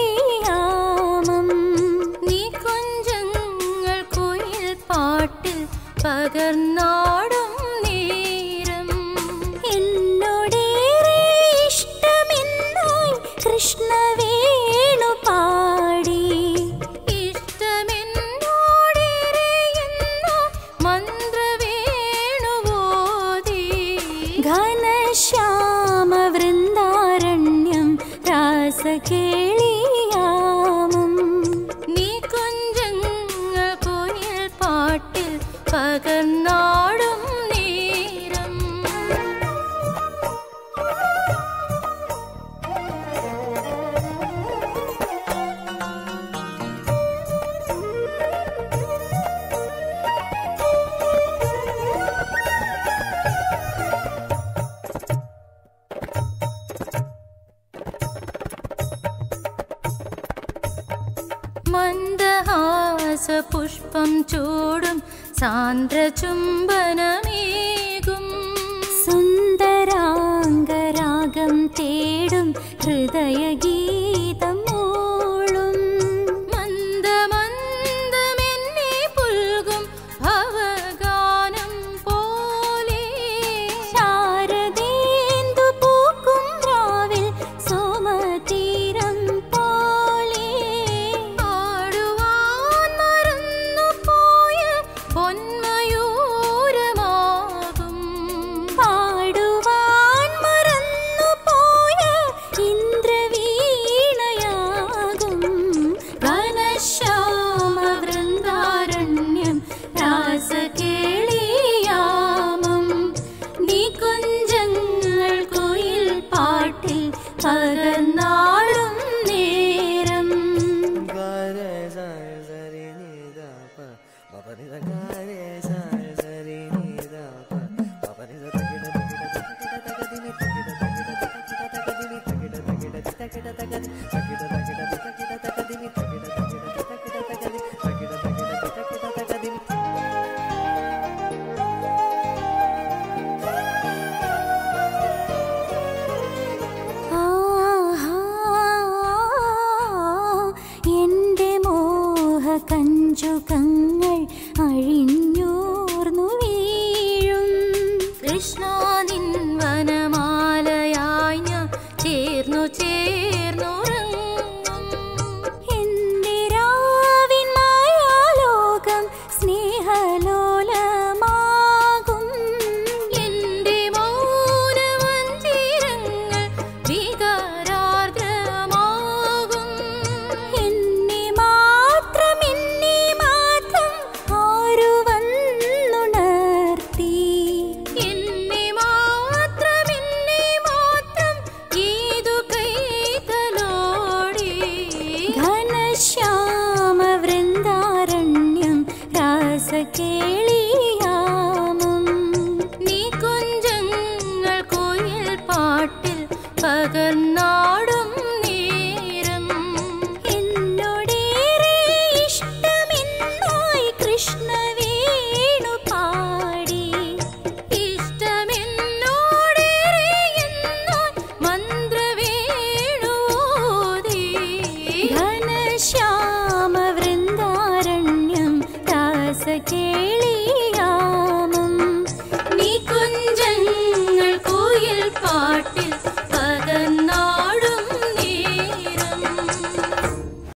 രാസകേളിയാമം നീ കൊഞ്ചങ്ങൾ കുയിൽ പാട്ടിൽ പകർന്നാടും നേരം എന്നോടേറെ ഇഷ്ടമെന്നായി കൃഷ്ണ വേണു പാടി ഇഷ്ടമെന്നോടേറെ എന്നായി മന്ത്രവേണുവോതി ഘനശ്യാമ വൃന്ദാരണ്യം രാസകേളിയാമം നീ കുഞ്ചങ്ങൾ കുയിൽ പാട്ടിൽ പകർന്നാടും നേരം മന്ദഹാസപുഷ്പം ചൂടും സാന്ദ്രചുംബനമേകും സുന്ദരാംഗരാഗം തേടും ഹൃദയഗീതം മൂളും മന്ദമന്ദമെന്നെ പുൽകും ഭവഗാനം പോലെ ശാരദേന്ദു പൂക്കും രാവിൽ സോമതീരം പോലെ ആടുവാൻ മറന്നുപോയ പൊന്മയൂരമാകും പാടുവാൻ മറന്നുപോയ ഇന്ദ്രവീണയാകും ഘനശ്യാമ വൃന്ദാരണ്യം രാസകേളിയാമം നീ കുഞ്ചങ്ങൾ കുയിൽ പാട്ടിൽ പകർന്നാടും നേരം എന്റെ മോഹകഞ്ചുകങ്ങൾ അഴിഞ്ഞൂർന്നു വീഴും കൃഷ്ണ